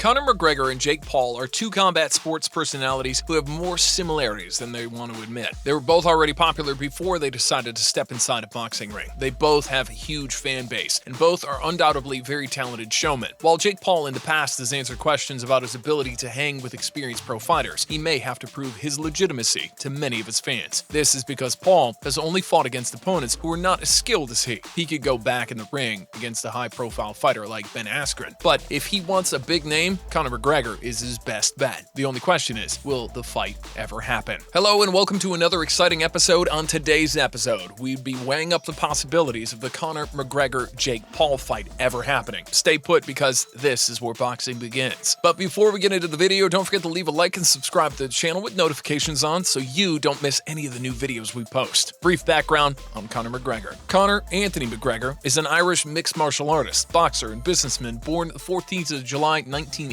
Conor McGregor and Jake Paul are two combat sports personalities who have more similarities than they want to admit. They were both already popular before they decided to step inside a boxing ring. They both have a huge fan base, and both are undoubtedly very talented showmen. While Jake Paul in the past has answered questions about his ability to hang with experienced pro fighters, he may have to prove his legitimacy to many of his fans. This is because Paul has only fought against opponents who are not as skilled as he. He could go back in the ring against a high-profile fighter like Ben Askren, but if he wants a big name, Conor McGregor is his best bet. The only question is, will the fight ever happen? Hello and welcome to another exciting episode. On today's episode, we'd be weighing up the possibilities of the Conor McGregor-Jake Paul fight ever happening. Stay put because this is where boxing begins. But before we get into the video, don't forget to leave a like and subscribe to the channel with notifications on so you don't miss any of the new videos we post. Brief background on Conor McGregor. Conor Anthony McGregor is an Irish mixed martial artist, boxer, and businessman born the 14th of July, 1988.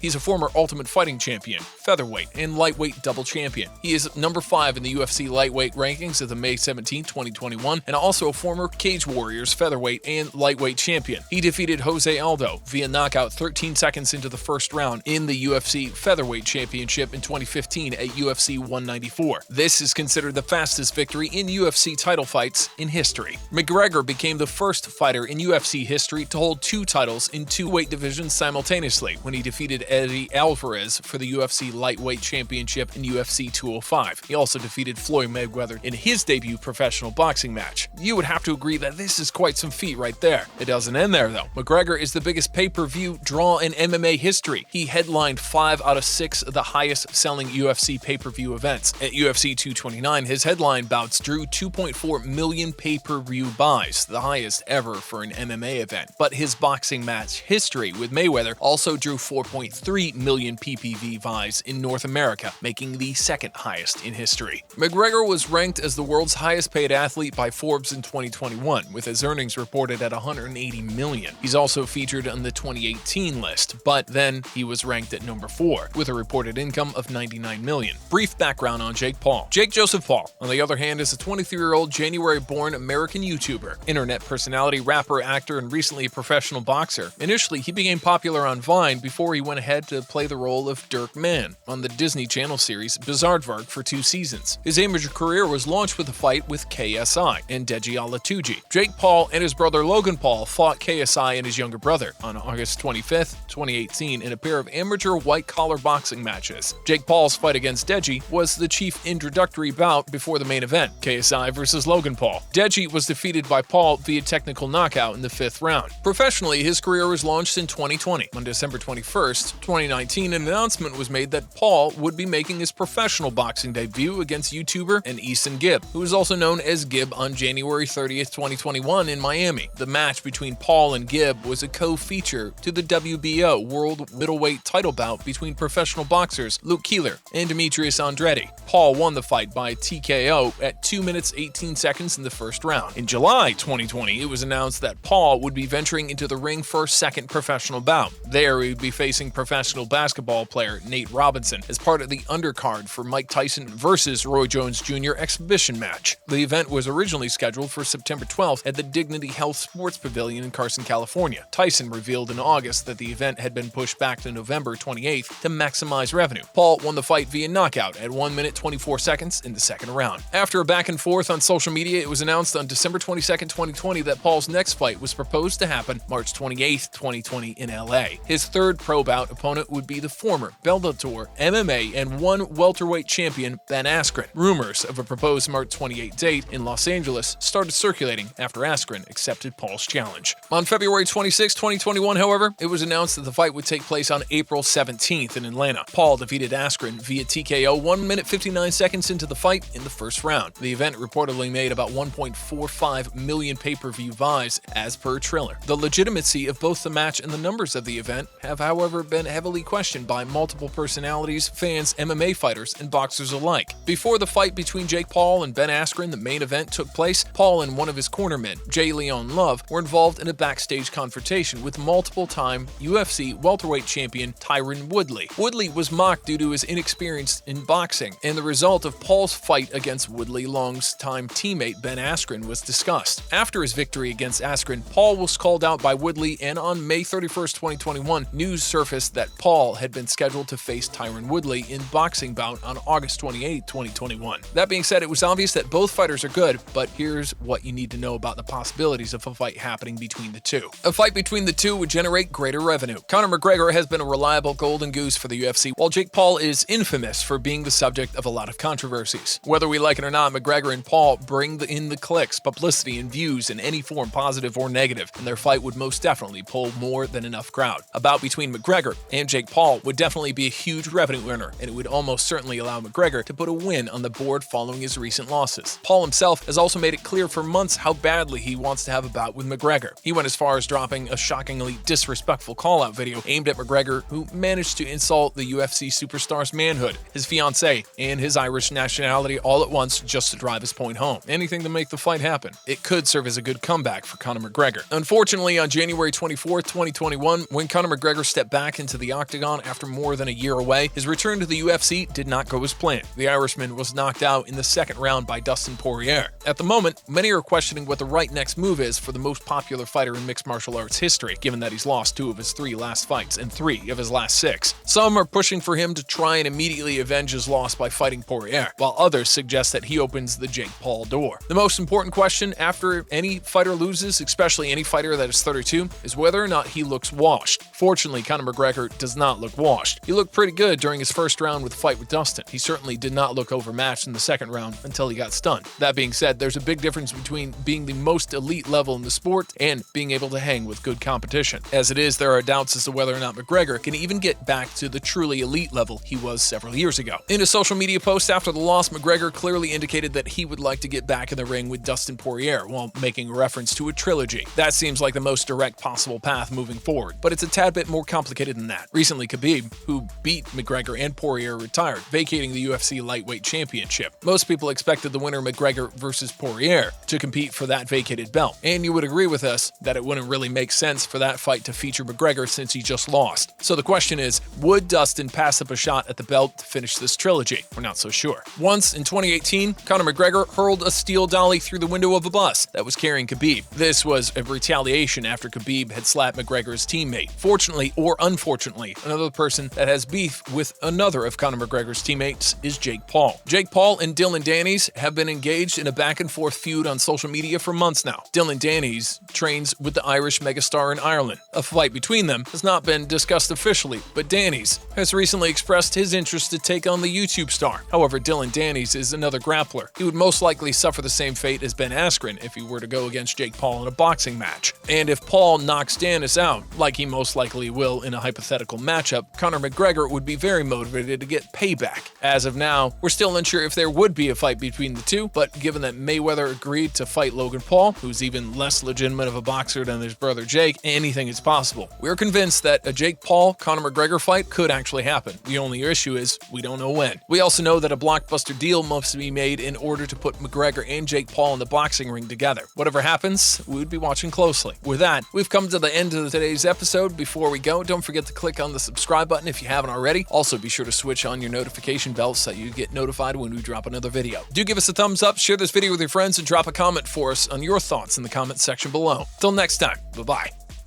He's a former Ultimate Fighting champion, featherweight, and lightweight double champion. He is number 5 in the UFC lightweight rankings of the May 17, 2021, and also a former Cage Warriors featherweight and lightweight champion. He defeated Jose Aldo via knockout 13 seconds into the first round in the UFC featherweight championship in 2015 at UFC 194. This is considered the fastest victory in UFC title fights in history. McGregor became the first fighter in UFC history to hold 2 titles in 2 weight divisions simultaneously when he defeated Eddie Alvarez for the UFC lightweight championship in UFC 205. He also defeated Floyd Mayweather in his debut professional boxing match. You would have to agree that this is quite some feat right there. It doesn't end there though. McGregor is the biggest pay-per-view draw in MMA history. He headlined 5 out of 6 of the highest selling UFC pay-per-view events. At UFC 229, his headline bouts drew 2.4 million pay-per-view buys, the highest ever for an MMA event. But his boxing match history with Mayweather also drew 4.3 million PPV buys in North America, making the second highest in history. McGregor was ranked as the world's highest paid athlete by Forbes in 2021, with his earnings reported at $180 million. He's also featured on the 2018 list, but then he was ranked at number 4, with a reported income of $99 million. Brief background on Jake Paul. Jake Joseph Paul, on the other hand, is a 23-year-old January-born American YouTuber, internet personality, rapper, actor, and recently a professional boxer. Initially, he became popular on Vine before he went ahead to play the role of Dirk Mann on the Disney Channel series Bizaardvark for 2 seasons. His amateur career was launched with a fight with KSI and Deji Alatuji. Jake Paul and his brother Logan Paul fought KSI and his younger brother on August 25th, 2018 in a pair of amateur white-collar boxing matches. Jake Paul's fight against Deji was the chief introductory bout before the main event, KSI versus Logan Paul. Deji was defeated by Paul via technical knockout in the 5th round. Professionally, his career was launched in 2020. On December 21st, 2019, an announcement was made that Paul would be making his professional boxing debut against YouTuber Ali Eson Gib, who is also known as Gib, on January 30th, 2021 in Miami. The match between Paul and Gib was a co-feature to the WBO World Middleweight title bout between professional boxers Luke Keeler and Demetrius Andretti. Paul won the fight by TKO at 2 minutes 18 seconds in the first round. In July 2020, it was announced that Paul would be venturing into the ring for a second professional bout. There, he would be facing professional basketball player Nate Robinson as part of the undercard for Mike Tyson versus Roy Jones Jr. exhibition match. The event was originally scheduled for September 12th at the Dignity Health Sports Pavilion in Carson, California. Tyson revealed in August that the event had been pushed back to November 28th to maximize revenue. Paul won the fight via knockout at 1 minute 24 seconds in the second round. After a back and forth on social media, it was announced on December 22nd, 2020 that Paul's next fight was proposed to happen March 28th, 2020 in LA. His third pro bout opponent would be the former Bellator, MMA, and 1 welterweight champion Ben Askren. Rumors of a proposed March 28 date in Los Angeles started circulating after Askren accepted Paul's challenge. On February 26, 2021, however, it was announced that the fight would take place on April 17th in Atlanta. Paul defeated Askren via TKO 1 minute 59 seconds into the fight in the first round. The event reportedly made about 1.45 million pay-per-view buys as per Triller. The legitimacy of both the match and the numbers of the event have, however, been heavily questioned by multiple personalities, fans, MMA fighters, and boxers alike. Before the fight between Jake Paul and Ben Askren, the main event, took place, Paul and one of his cornermen, J. Leon Love, were involved in a backstage confrontation with multiple-time UFC welterweight champion Tyron Woodley. Woodley was mocked due to his inexperience in boxing, and the result of Paul's fight against Woodley longtime teammate Ben Askren was discussed. After his victory against Askren, Paul was called out by Woodley, and on May 31st, 2021, news surfaced that Paul had been scheduled to face Tyron Woodley in boxing bout on August 28, 2021. That being said, it was obvious that both fighters are good, but here's what you need to know about the possibilities of a fight happening between the two. A fight between the two would generate greater revenue. Conor McGregor has been a reliable golden goose for the UFC, while Jake Paul is infamous for being the subject of a lot of controversies. Whether we like it or not, McGregor and Paul bring in the clicks, publicity, and views in any form, positive or negative, and their fight would most definitely pull more than enough crowd. A bout between McGregor and Jake Paul would definitely be a huge revenue earner, and it would almost certainly allow McGregor to put a win on the board following his recent losses. Paul himself has also made it clear for months how badly he wants to have a bout with McGregor. He went as far as dropping a shockingly disrespectful call-out video aimed at McGregor, who managed to insult the UFC superstar's manhood, his fiancée, and his Irish nationality all at once just to drive his point home. Anything to make the fight happen. It could serve as a good comeback for Conor McGregor. Unfortunately, on January 24, 2021, when Conor McGregor stepped back into the octagon after more than a year away, his return to the UFC did not go as planned. The Irishman was knocked out in the second round by Dustin Poirier. At the moment, many are questioning what the right next move is for the most popular fighter in mixed martial arts history, given that he's lost 2 of his 3 last fights and 3 of his last 6. Some are pushing for him to try and immediately avenge his loss by fighting Poirier, while others suggest that he opens the Jake Paul door. The most important question after any fighter loses, especially any fighter that is 32, is whether or not he looks washed. Fortunately, Conor McGregor does not look washed. He looked pretty good during his first round with the fight with Dustin. He certainly did not look overmatched in the second round until he got stunned. That being said, there's a big difference between being the most elite level in the sport and being able to hang with good competition. As it is, there are doubts as to whether or not McGregor can even get back to the truly elite level he was several years ago. In a social media post after the loss, McGregor clearly indicated that he would like to get back in the ring with Dustin Poirier while making a reference to a trilogy. That seems like the most direct possible path moving forward, but it's a tad bit more complicated than that. Recently, Khabib, who beat McGregor and Poirier, retired, vacating the UFC lightweight championship. Most people expected the winner McGregor versus Poirier to compete for that vacated belt, and you would agree with us that it wouldn't really make sense for that fight to feature McGregor since he just lost. So the question is, would Dustin pass up a shot at the belt to finish this trilogy? We're not so sure. Once, in 2018, Conor McGregor hurled a steel dolly through the window of a bus that was carrying Khabib. This was a retaliation after Khabib had slapped McGregor's teammate. Fortunately or unfortunately, another person that has beef with another of Conor McGregor's teammates is Jake Paul. Jake Paul and Dylan Dannies have been engaged in a back-and-forth feud on social media for months now. Dylan Dannies trains with the Irish megastar in Ireland. A fight between them has not been discussed officially, but Dannies has recently expressed his interest to take on the YouTube star. However, Dylan Dannies is another grappler. He would most likely suffer the same fate as Ben Askren if he were to go against Jake Paul in a boxing match. And if Paul knocks Dannies out, like he most likely will in a hypothetical matchup, Conor McGregor would be very motivated to get payback. As of now, we're still unsure if there would be a fight between the two, but given that Mayweather agreed to fight Logan Paul, who's even less legitimate of a boxer than his brother Jake, anything is possible. We're convinced that a Jake Paul-Conor McGregor fight could actually happen. The only issue is we don't know when. We also know that a blockbuster deal must be made in order to put McGregor and Jake Paul in the boxing ring together. Whatever happens, we would be watching closely. With that, we've come to the end of today's episode. Before we go, don't forget to click on the subscribe button if you haven't already. Also, be sure to switch on your notification bell so you get notified when we drop another video. Do give us a thumbs up, share this video with your friends, and drop a comment for us on your thoughts in the comment section below. Till next time, bye-bye.